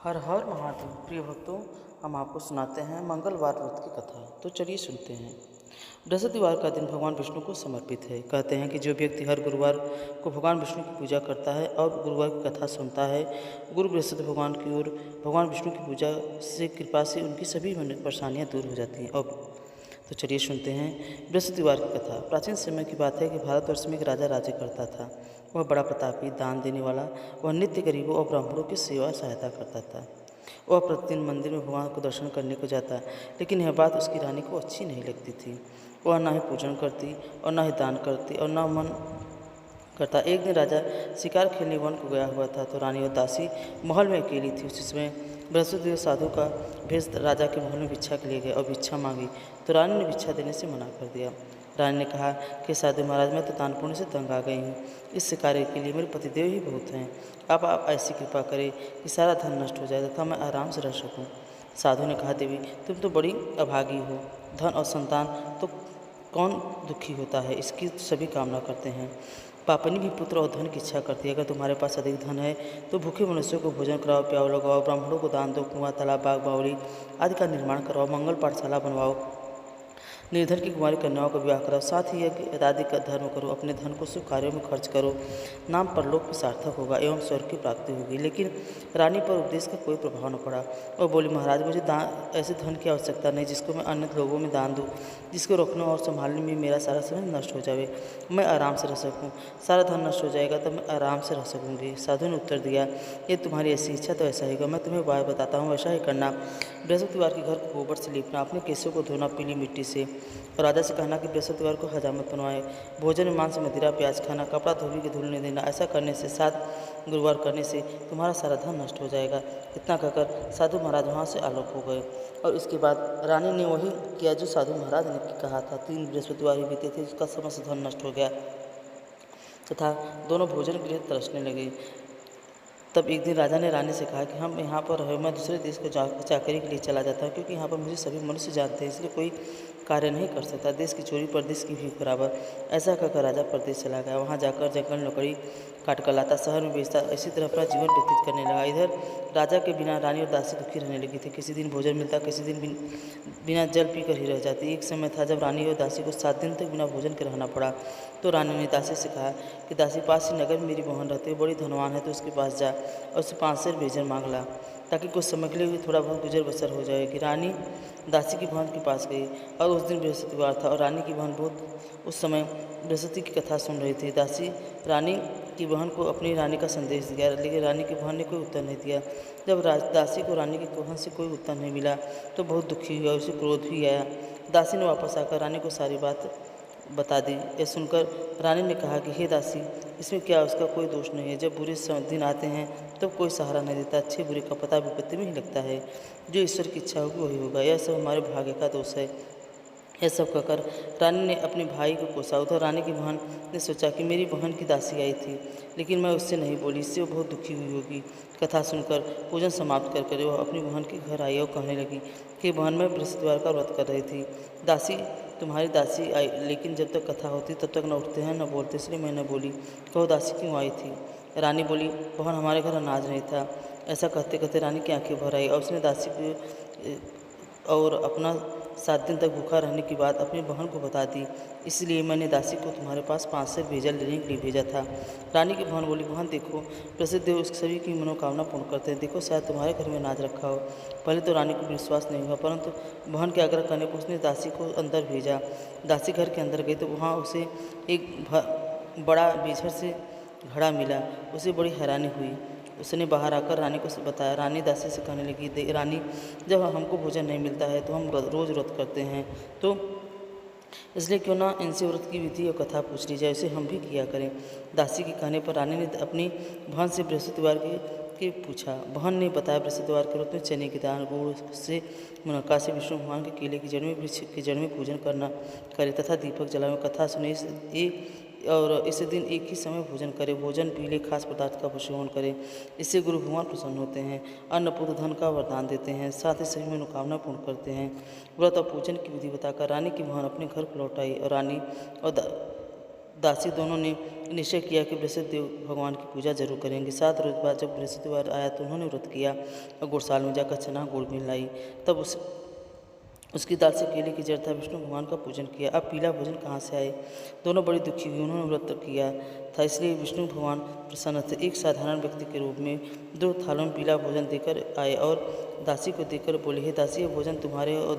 हर हर महादेव। प्रिय भक्तों, हम आपको सुनाते हैं मंगलवार व्रत की कथा। तो चलिए सुनते हैं। बृहस्पतिवार का दिन भगवान विष्णु को समर्पित है। कहते हैं कि जो व्यक्ति हर गुरुवार को भगवान विष्णु की पूजा करता है और गुरुवार की कथा सुनता है, गुरु बृहस्पति भगवान की ओर भगवान विष्णु की पूजा से कृपा से उनकी सभी परेशानियाँ दूर हो जाती हैं। अब तो चलिए सुनते हैं बृहस्पतिवार की कथा। प्राचीन समय की बात है कि भारतवर्ष में एक राजा राज्य करता था। वह बड़ा प्रतापी, दान देने वाला, वह नित्य गरीबों और ब्राह्मणों की सेवा सहायता करता था। वह प्रतिदिन मंदिर में भगवान को दर्शन करने को जाता, लेकिन यह बात उसकी रानी को अच्छी नहीं लगती थी। वह न ही पूजन करती और न ही दान करती और न मन करता। एक दिन राजा शिकार खेलने वन को गया हुआ था, तो रानी और दासी महल में अकेली थी। उसी समय बृहस्पति साधु का भेष राजा के महल में भिक्षा के लिए गया और भिक्षा मांगी, तो रानी ने भिक्षा देने से मना कर दिया। रानी ने कहा कि साधु महाराज, मैं तो दान पुण्य से तंग आ गई हूँ। इस कार्य के लिए मेरे पतिदेव ही बहुत हैं। अब आप ऐसी कृपा करें कि सारा धन नष्ट हो जाए तथा मैं आराम से रह सकूँ। साधु ने कहा, देवी तुम तो बड़ी अभागी हो। धन और संतान तो कौन दुखी होता है, इसकी सभी कामना करते हैं। पापनी भी पुत्र और धन की इच्छा करती है। अगर तुम्हारे पास अधिक धन है तो भूखे मनुष्यों को भोजन कराओ, प्याव लगाओ, ब्राह्मणों को दान दो, कुआं, तालाब, बाग, बावड़ी आदि का निर्माण कराओ, मंगल पाठशाला बनवाओ, निर्धन की कुमारी कन्याओं का विवाह कराओ, साथ ही यज्ञ आदि का धर्म करो, अपने धन को शुभ कार्यों में खर्च करो। नाम परलोक में सार्थक होगा एवं स्वर्ग की प्राप्ति होगी। लेकिन रानी पर उपदेश का कोई प्रभाव न पड़ा। और बोली, महाराज मुझे ऐसे धन की आवश्यकता नहीं जिसको मैं अन्य लोगों में दान दूँ, जिसको रखने और संभालने में मेरा सारा समय नष्ट हो जाए, मैं आराम से रह सकूँ। सारा धन नष्ट हो जाएगा तब मैं आराम से रह सकूँगी। साधु ने उत्तर दिया, ये तुम्हारी ऐसी इच्छा तो ऐसा ही होगा। मैं तुम्हें उपाय बताता हूँ, ऐसा ही करना। बृहस्पतिवार के घर को गोबर से लीपना, अपने केसों को धोना पीली मिट्टी से, और राजा से कहना कि बृहस्पतिवार को हजामत बनवाए। भोजन में मांस, मदिरा, प्याज खाना, कपड़ा धोबी के धुलने देना। ऐसा करने से 7 गुरुवार करने से तुम्हारा सारा धन नष्ट हो जाएगा। इतना कहकर साधु महाराज वहाँ से आलोक हो गए। और इसके बाद रानी ने वही किया जो साधु महाराज ने कहा था। 3 बृहस्पतिवार ही बीते थे, उसका समस्त धन नष्ट हो गया तथा दोनों भोजन के लिए तरसने लगे। तब एक दिन राजा ने रानी से कहा कि हम यहाँ पर रहे, मैं दूसरे देश को चाकरी के लिए चला जाता हूँ, क्योंकि यहाँ पर मुझे सभी मनुष्य जानते हैं, इसलिए कोई कार्य नहीं कर सकता। देश की चोरी परदेश की भीख बराबर। ऐसा कहकर राजा परदेश चला गया। वहाँ जाकर जंगल में लकड़ी काट कर लाता, शहर में बेचता, इसी तरह अपना जीवन व्यतीत करने लगा। इधर राजा के बिना रानी और दासी दुखी रहने लगी थी। किसी दिन भोजन मिलता, किसी दिन बिना जल पीकर ही रह जाती। एक समय था जब रानी और दासी को 7 दिन तक बिना भोजन के रहना पड़ा। तो रानी ने दासी से कहा कि दासी, पास ही नगर में मेरी बहन रहती है, बड़ी धनवान है, तो उसके पास जा और उससे 5 सेर भेजन मांग ला, ताकि कुछ समय के लिए थोड़ा बहुत गुजर बसर हो जाएगी। रानी दासी की बहन के पास गई और उस दिन बृहस्पतिवार था और रानी की बहन बहुत उस समय बृहस्पति की कथा सुन रही थी। दासी रानी की बहन को अपनी रानी का संदेश दिया, लेकिन रानी की बहन ने कोई उत्तर नहीं दिया। जब दासी को रानी की बहन से कोई उत्तर नहीं मिला तो बहुत दुखी हुआ, उसे क्रोध भी आया। दासी ने वापस आकर रानी को सारी बात बता दी। यह सुनकर रानी ने कहा कि हे दासी, इसमें क्या उसका कोई दोष नहीं है। जब बुरे दिन आते हैं तब कोई सहारा नहीं देता, अच्छे बुरे का पता विपत्ति में ही लगता है। जो ईश्वर की इच्छा होगी वही होगा, यह सब हमारे भाग्य का दोष है। यह सब कहकर रानी ने अपने भाई को कोसा। उधर रानी की बहन ने सोचा कि मेरी बहन की दासी आई थी, लेकिन मैं उससे नहीं बोली, इससे वो बहुत दुखी हुई होगी। कथा सुनकर पूजन समाप्त कर वह अपनी बहन के घर आई और कहने लगी कि बहन, मैं बृहस्पतिवार का व्रत कर रही थी। दासी तुम्हारी दासी आई, लेकिन जब तक कथा होती तब तक न उठते हैं न बोलते, इसलिए मैं न बोली। कहो दासी क्यों आई थी? रानी बोली, बहन, हमारे घर अनाज नहीं था। ऐसा कहते कहते रानी की आंखें भर आई और उसने दासी को और अपना 7 दिन तक भूखा रहने की बात अपनी बहन को बता दी। इसलिए मैंने दासी को तुम्हारे पास 5 सेर भेजन लेने के लिए भेजा था। रानी की बहन बोली, बहन देखो, प्रसिद्ध देव उस सभी की मनोकामना पूर्ण करते हैं। देखो, शायद तुम्हारे घर में अनाज रखा हो। पहले तो रानी को विश्वास नहीं हुआ, परंतु बहन के आग्रह करने पर उसने दासी को अंदर भेजा। दासी घर के अंदर गई तो वहाँ उसे एक बड़ा बेझर से घड़ा मिला। उसे बड़ी हैरानी हुई। उसने बाहर आकर रानी को बताया। रानी दासी से कहने लगी, रानी, जब हमको भोजन नहीं मिलता है तो हम रोज़ व्रत करते हैं, तो इसलिए क्यों ना इनसे व्रत की विधि और कथा पूछ ली जाए, उसे हम भी किया करें। दासी के कहने पर रानी ने अपनी बहन से बृहस्पतिवार के पूछा। बहन ने बताया, बृहस्पतिवार के व्रत में चने की दाल, गुड़ से, मुनक्का से, विष्णु भगवान के केले की जड़ में, वृक्ष की जड़ में पूजन करना करे तथा दीपक जलावे, कथा सुने और इस दिन एक ही समय भोजन करें। भोजन पीले खास पदार्थ का सेवन करें, इससे गुरु भगवान प्रसन्न होते हैं, अन्न पुत्र धन का वरदान देते हैं, साथ ही सभी मनोकामना पूर्ण करते हैं। व्रत और पूजन की विधि बताकर रानी की बहन अपने घर को लौट आई और रानी और दासी दोनों ने निश्चय किया कि बृहस्पतिदेव भगवान की पूजा जरूर करेंगे। 7 रोज बाद जब बृहस्पतिवार आया तो उन्होंने व्रत किया और गुड़साल में जाकर चना गुड़ भी लाई। तब उसकी दाल से केले की जड़ था। विष्णु भगवान का पूजन किया। अब पीला भोजन कहाँ से आए? दोनों बड़ी दुखी हुई। उन्होंने व्रत किया था, इसलिए विष्णु भगवान प्रसन्न थे। एक साधारण व्यक्ति के रूप में 2 थालों में पीला भोजन देकर आए और दासी को देकर बोले, हे दासी, यह भोजन तुम्हारे और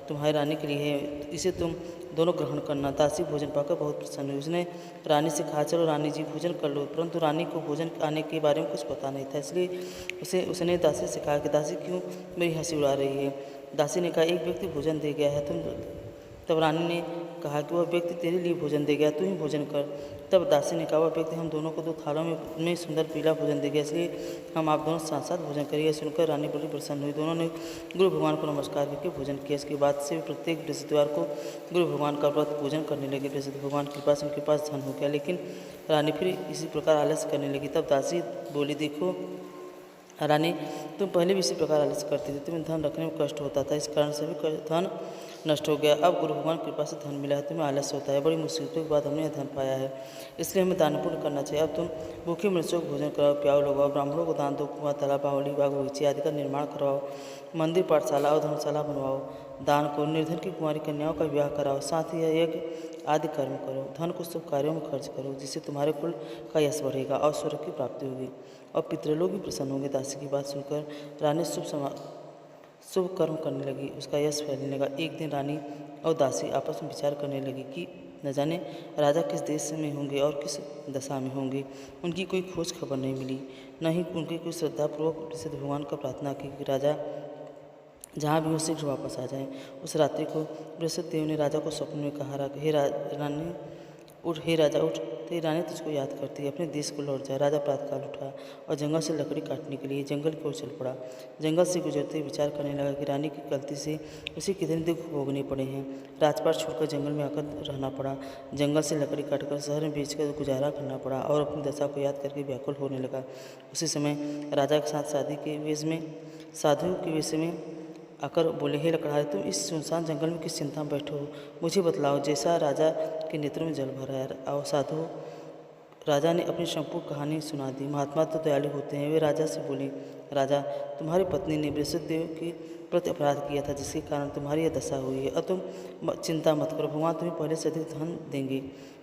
तुम्हारी रानी के लिए है, इसे तुम दोनों ग्रहण करना। दासी भोजन पाकर बहुत प्रसन्न हुई। उसने रानी से कहा, चलो रानी जी भोजन कर लो। परंतु रानी को भोजन आने के बारे में कुछ पता नहीं था, इसलिए उसने दासी से कहा कि दासी क्यों मेरी हंसी उड़ा रही है? दासी ने कहा, एक व्यक्ति भोजन दे गया है। तब रानी ने कहा कि वह व्यक्ति तेरे लिए भोजन दे गया, तू ही भोजन कर। तब दासी ने कहा, वह व्यक्ति हम दोनों को 2 थालों में सुंदर पीला भोजन दे गया, इसलिए हम आप दोनों साथ साथ भोजन करिए। सुनकर रानी बड़ी प्रसन्न हुई। दोनों ने गुरु भगवान को नमस्कार करके भोजन किया। इसके बाद से प्रत्येक बृहस्पतिवार को गुरु भगवान का व्रत पूजन करने लगे। बृहस्पति भगवान के पास उनके पास धन हो गया, लेकिन रानी फिर इसी प्रकार आलस्य करने लगी। तब दासी बोली, देखो रानी, तुम पहले भी इसी प्रकार आलस्य करती थी, तुम्हें धन रखने में कष्ट होता था, इस कारण से भी धन नष्ट हो गया। अब गुरु भगवान की कृपा से धन मिला है, तुम्हें आलस्य होता है। बड़ी मुसीबतों के बाद हमने यह धन पाया है, इसलिए हमें दान पुण्य करना चाहिए। अब तुम भूखे मनुष्यों को भोजन कराओ, प्याऊ लगाओ, ब्राह्मणों को दान दो, कुआं, तालाब, बावली, बाग, बगीचे आदि का निर्माण करवाओ, मंदिर, पाठशाला और धर्मशाला बनवाओ, दान करो, निर्धन की कुंवारी कन्याओं का विवाह कराओ, साथ ही यज्ञ आदि कर्म करो। धन को शुभ कार्यों में खर्च करो, जिससे तुम्हारे कुल का यश बढ़ेगा और स्वर्ग की प्राप्ति होगी और पितृलोक भी प्रसन्न होंगे। दासी की बात सुनकर रानी शुभ कर्म करने लगी, उसका यश फैलने लगा। एक दिन रानी और दासी आपस में विचार करने लगी कि न जाने राजा किस देश में होंगे और किस दशा में होंगे। उनकी कोई खोज खबर नहीं मिली, न ही उनकी कोई श्रद्धापूर्वक सिद्ध भगवान का प्रार्थना की कि राजा जहाँ भी हो शीघ्र वापस आ जाए। उस रात्रि को बृहस्पति देव ने राजा को स्वप्न में कहा, हे रानी उठ, हे राजा उठ, तेरी रानी तुझको याद करती है, अपने देश को लौट जा। राजा प्रातःकाल उठा और जंगल से लकड़ी काटने के लिए जंगल की ओर चल पड़ा। जंगल से गुजरते विचार करने लगा कि रानी की गलती से उसे कितने दुख भोगने पड़े हैं। राजपाट छोड़कर जंगल में आकर रहना पड़ा, जंगल से लकड़ी काटकर शहर में बेचकर गुजारा करना पड़ा और अपनी दशा को याद करके व्याकुल होने लगा। उसी समय राजा के साथ साधु के वेश में आकर बोले, हे लकड़हारे, तुम इस सुनसान जंगल में किस चिंता में बैठे हो? मुझे बतलाओ। जैसा राजा के नेत्रों में जल भर आया और साधु राजा ने अपनी संपूर्ण कहानी सुना दी। महात्मा तो दयालु होते हैं। वे राजा से बोले, राजा, तुम्हारी पत्नी ने बृहस्पति देव के प्रति अपराध किया था, जिसके कारण तुम्हारी यह दशा हुई है। और तुम चिंता मत करो, भगवान तुम्हें पहले से अधिक धन देंगे।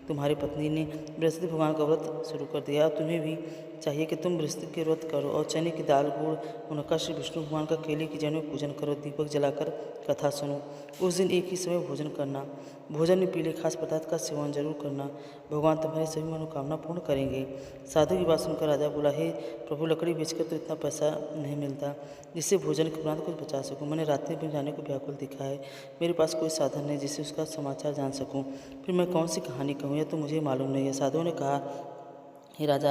तुम्हारी पत्नी ने बृहस्पति भगवान का व्रत शुरू कर दिया, और तुम्हें भी चाहिए कि तुम बृहस्पति के व्रत करो और चने की दाल, गुड़, मुनक्का श्री विष्णु भगवान का केले की जड़ में पूजन करो, दीपक जलाकर कथा सुनो। उस दिन एक ही समय भोजन करना, भोजन में पीले खास पदार्थ का सेवन जरूर करना, भगवान तुम्हारी सभी मनोकामना पूर्ण करेंगे। साधु की बात सुनकर राजा बोला, हे प्रभु, लकड़ी बेचकर तो इतना पैसा नहीं मिलता जिससे भोजन के उपरांत कुछ बचा सकूं। मैंने रात्रि में जाने को व्याकुल दिखा है, मेरे पास कोई साधन नहीं जिससे उसका समाचार जान सकूं। फिर मैं कौन सी कहानी कहूँ, यह तो मुझे मालूम नहीं है। साधुओं ने कहा, हे राजा,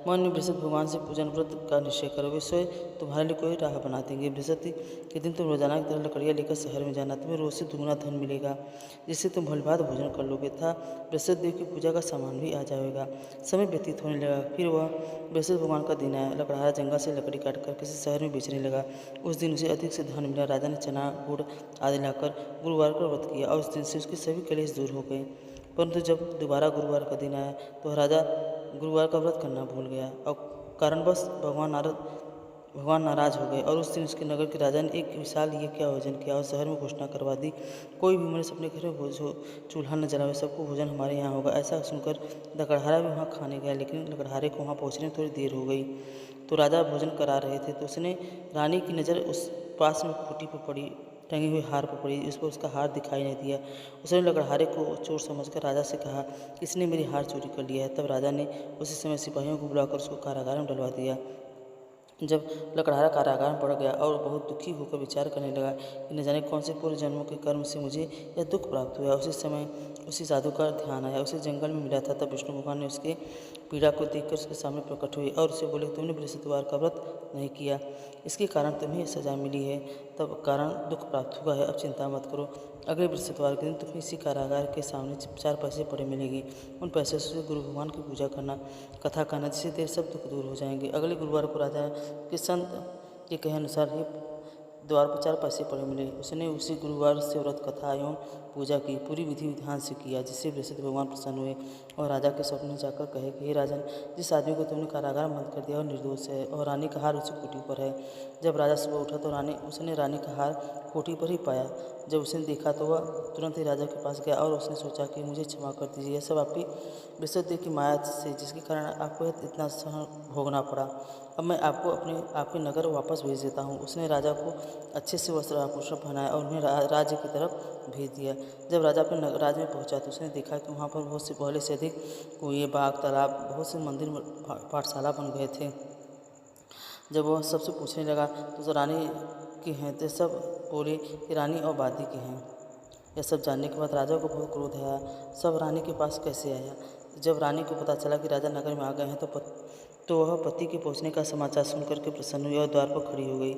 मन में बृहस्पति भगवान से पूजन व्रत का निश्चय करो, वे स्वयं तुम्हारे लिए कोई राह बना देंगे। बृहस्पति के दिन तुम रोजाना की तरह लकड़ियाँ लेकर शहर में जाना, तुम्हें रोज से दुगुना धन मिलेगा, जिससे तुम भलीभांति भोजन कर लोगे तथा बृहस्पति देव की पूजा का सामान भी आ जाएगा। समय व्यतीत होने लगा। फिर वह बृहस्पति भगवान का दिन आया। लकड़हारा जंगल से लकड़ी काटकर किसी शहर में बेचने लगा। उस दिन उसे अधिक से धन मिला। राजा ने चना, गुड़ आदि लाकर गुरुवार को व्रत किया और उस दिन से उसके सभी कलेश दूर हो गए। परंतु जब दोबारा गुरुवार का दिन आया तो राजा गुरुवार का व्रत करना भूल गया और कारणवश भगवान नाराज हो गए और उस दिन उसके नगर के राजा ने एक विशाल यज्ञ का आयोजन किया और शहर में घोषणा करवा दी, कोई भी मनुष्य अपने घर में चूल्हा न जलावे, सबको भोजन हमारे यहाँ होगा। ऐसा सुनकर लकड़हारा भी वहाँ खाने गया, लेकिन लकड़हारे को वहाँ पहुँचने में थोड़ी देर हो गई। तो राजा भोजन करा रहे थे तो उसने रानी की नज़र उस पास में खूंटी पर पड़ी, टंगे हुए हार पर पड़ी। उस पर उसका हार दिखाई नहीं दिया। उसने लकड़हारे को चोर समझकर राजा से कहा, इसने मेरी हार चोरी कर लिया है। तब राजा ने उसी समय सिपाहियों को बुलाकर उसको कारागार में डलवा दिया। जब लकड़हारा कारागार में पड़ गया और बहुत दुखी होकर विचार करने लगा कि न जाने कौन से पूर्व जन्मों के कर्म से मुझे यह दुख प्राप्त हुआ। उसी समय उसी साधु का ध्यान आया, उसे जंगल में मिला था। तब विष्णु भगवान ने उसके पीड़ा को देखकर उसके सामने प्रकट हुए और उसे बोले, तुमने बृहस्पतिवार का व्रत नहीं किया, इसके कारण तुम्हें सजा मिली है, तब कारण दुख प्राप्त हुआ है। अब चिंता मत करो, अगले बृहस्पतिवार के दिन तुम्हें इसी कारागार के सामने 4 पैसे पड़े मिलेंगे। उन पैसों से गुरु भगवान की पूजा करना, कथा करना, जिससे तेरे सब दुख दूर हो जाएंगे। अगले गुरुवार को राजा के संत के कहे अनुसार ही द्वार पर 4 पैसे पड़े मिले। उसने उसी गुरुवार से व्रत कथा एवं पूजा की, पूरी विधि विधान से किया, जिससे बृहस्पति भगवान प्रसन्न हुए और राजा के स्वप्न में जाकर कहे कि हे राजन, जिस आदमी को तुमने कारागार में बंद कर दिया और निर्दोष है और रानी का हार उसी कोठी पर है। जब राजा सुबह उठा तो उसने रानी का हार कोठी पर ही पाया। जब उसने देखा तो वह तुरंत ही राजा के पास गया और उसने सोचा कि मुझे क्षमा कर दीजिए, यह सब आपकी बृहस्पति की माया से, जिसके कारण आपको इतना सहन भोगना पड़ा। अब मैं आपको आपके नगर वापस भेज देता हूँ। उसने राजा को अच्छे से वस्त्र आभूषण पहनाया और उन्हें राज्य की तरफ भेज दिया। जब राजा अपने राज्य में पहुँचा तो उसने देखा कि वहाँ पर बहुत से पहले से अधिक कुएं, बाग, तालाब, बहुत से मंदिर, पाठशाला बन गए थे। जब वह सबसे पूछने लगा तो रानी के हैं, तो सब बोले कि रानी और वादी के हैं। यह सब जानने के बाद राजा को बहुत क्रोध आया। सब रानी के पास कैसे आया? जब रानी को पता चला कि राजा नगर में आ गए हैं तो वह पति के पहुंचने का समाचार सुनकर के प्रसन्न हुई और द्वार पर खड़ी हो गई।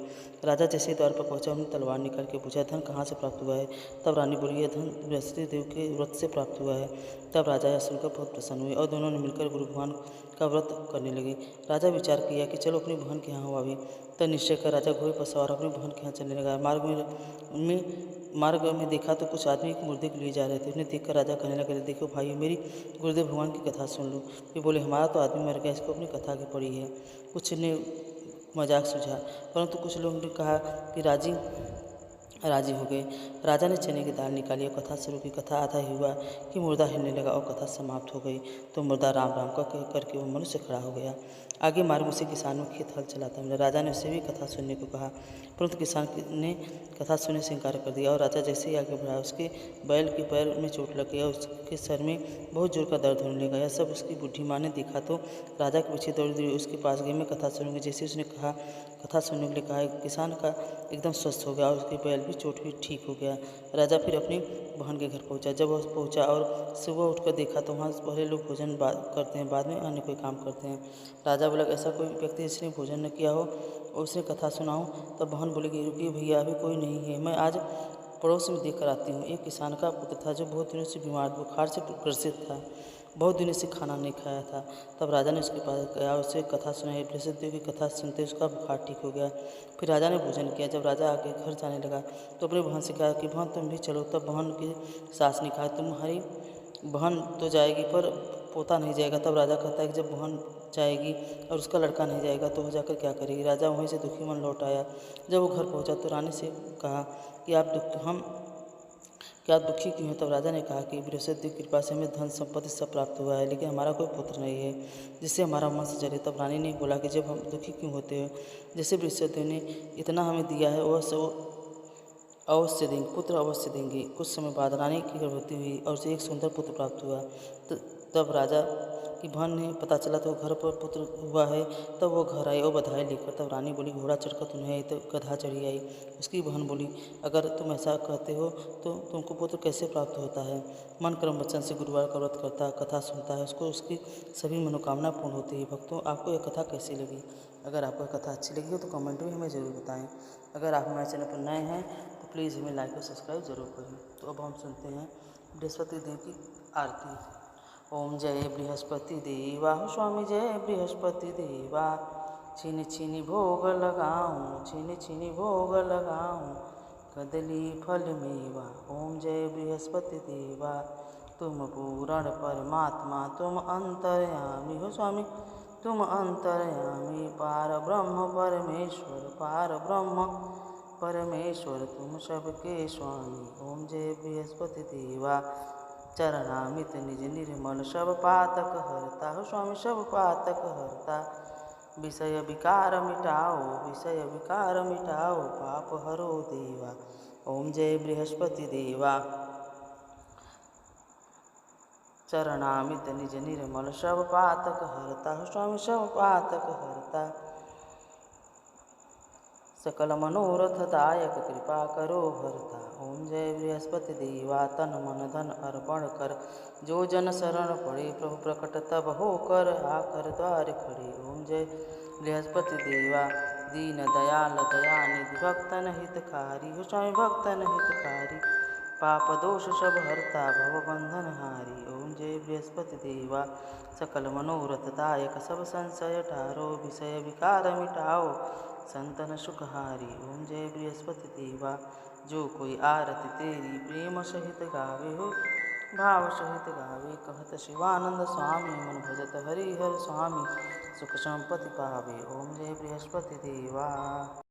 राजा जैसे ही द्वार पर पहुंचा, उन्होंने तलवार निकाल के पूछा, धन कहाँ से प्राप्त हुआ है? तब रानी बोली, यह धन बृहस्पति देव के व्रत से प्राप्त हुआ है। तब राजा यह सुनकर बहुत प्रसन्न हुए और दोनों ने मिलकर गुरु भगवान का व्रत करने लगे। राजा विचार किया कि चलो अपनी बहन के यहाँ हो अभी। तब निश्चय कर राजा घोड़े पर सवार अपनी बहन के यहाँ चलने लगा। मार्ग में देखा तो कुछ आदमी एक मुर्दे को लिए जा रहे थे। उन्हें देखकर राजा कहने लगे, देखो भाई, मेरी गुरुदेव भगवान की कथा सुन लो। वे बोले, हमारा तो आदमी मर गया, इसको अपनी कथा की पड़ी है। कुछ ने मजाक सूझा, परंतु कुछ लोगों ने कहा कि राजी हो गए। राजा ने चने की दाल निकाली और कथा शुरू की। कथा आधा ही हुआ कि मुर्दा हिलने लगा और कथा समाप्त हो गई। तो मुर्दा राम राम का करके वो मनुष्य खड़ा हो गया। आगे मार्ग में से किसान में खेत हल चलाता मिला। राजा ने उसे भी कथा सुनने को कहा, परंतु किसान ने कथा सुनने से इनकार कर दिया और राजा जैसे ही आगे बढ़ा, उसके बैल के पैर में चोट लग गई और उसके सर में बहुत जोर का दर्द होने लगा। यह सब उसकी बुढ़ी माँ ने देखा तो राजा के पीछे दौड़ी उसके पास गई। मैं कथा सुनूंगी। जैसे उसने कहा, कथा सुनने के लिए कहा, किसान का एकदम स्वस्थ हो गया और उसके बैल भी चोट भी ठीक हो गया। राजा फिर अपनी बहन के घर पहुंचा। जब वह पहुंचा और सुबह उठकर देखा तो वहाँ पहले लोग भोजन करते हैं, बाद में अन्य कोई काम करते हैं। राजा बोला, ऐसा कोई व्यक्ति जिसने भोजन न किया हो और उसने कथा सुनाऊं? तब बहन बोलेगी, रुकिए भैया, अभी कोई नहीं है, मैं आज पड़ोस में देख कर आती हूँ। एक किसान का पुत्र था जो बहुत दिनों से बीमार, बुखार से ग्रसित था, बहुत दिनों से खाना नहीं खाया था। तब राजा ने उसके पास गया, उसे कथा सुनाई। बृहस्पति देव की कथा सुनते उसका बुखार ठीक हो गया। फिर राजा ने भोजन किया। जब राजा आगे घर जाने लगा तो अपनी बहन से कहा कि बहन तुम भी चलो। तब बहन की सास ने कहा, तुम्हारी बहन तो जाएगी पर पोता नहीं जाएगा। तब राजा कहता है कि जब बहन जाएगी और उसका लड़का नहीं जाएगा तो वो जाकर क्या करेगी? राजा वहीं से दुखी मन लौट आया। जब वो घर पहुंचा तो रानी से कहा कि आप दुखी क्यों हैं? तब राजा ने कहा कि बृहस्पति की कृपा से हमें धन संपत्ति सब प्राप्त हुआ है, लेकिन हमारा कोई पुत्र नहीं है जिससे हमारा वंश चले। तब रानी ने बोला कि जब हम दुखी क्यों होते हो? जैसे बृहस्पति ने इतना हमें दिया है वह सब अवश्य देंगे, पुत्र अवश्य देंगे। कुछ समय बाद रानी की गर्भवती हुई और उसे एक सुंदर पुत्र प्राप्त हुआ। तब राजा की बहन ने पता चला तो घर पर पुत्र हुआ है। तब वो घर आई और बधाई लेकर। तब रानी बोली, घोड़ा चढ़कर तुम्हें आई तो गधा चढ़ी आई। उसकी बहन बोली, अगर तुम ऐसा कहते हो तो तुमको पुत्र कैसे प्राप्त होता है? मन क्रम वचन से गुरुवार का व्रत करता है, कथा सुनता है, उसको उसकी सभी मनोकामना पूर्ण होती है। भक्तों, आपको यह कथा कैसी लगी? अगर आपको यह कथा अच्छी लगी हो तो कमेंट में हमें ज़रूर बताएं। अगर आप हमारे चैनल पर नए हैं तो प्लीज़ हमें लाइक और सब्सक्राइब जरूर करें। तो अब हम सुनते हैं बृहस्पति देव की आरती। ओम जय बृहस्पति देवा, स्वामी जय बृहस्पति देवा। छिन छिन भोग लगाऊं, छिन छिन भोग लगाऊं, कदली फल मेवा। ओम जय बृहस्पति देवा, तुम पूर्ण परमात्मा, तुम अंतर्यामी हो स्वामी, तुम अंतर्यामी। पार ब्रह्म परमेश्वर, पार ब्रह्म परमेश्वर, तुम सबके स्वामी। ओम जय बृहस्पति देवा, चरणामित निज निर्मल, सब पातक हरता हो स्वामी, सब पातक हरता। विषय विकार मिटाओ, विषय विकार मिटाओ, पाप हरो देवा। ओम जय बृहस्पति देवा, चरणामित निज निर्मल, सब पातक हरता हो स्वामी, सब पातक हरता। सकल मनोरथ दायक, कृपा करो भरता। ओम जय बृहस्पति देवा, तन मन धन अर्पण कर, जो जन शरण पड़े, प्रभु प्रकट तब होकर, आकर द्वार खड़े। ओम जय बृहस्पति देवा, दीन दयाल दयानिधि, भक्तन हितकारी हो स्वामी, भक्तन हितकारी। पाप दोष सब हरता, भव बंधन हारी। ओम जय बृहस्पति देवा, सकल मनोरथ दायक, सब संशय टारो, विषय विकार मिटाओ, संतन सुखहारी। ओम जय बृहस्पति देवा। जो कोई आरती तेरी प्रेम सहित गावे हो, भाव सहित गावे। कहत शिवानंद स्वामी मन भजत हरिहर स्वामी, सुख संपत्ति पावे। ओम जय बृहस्पति देवा।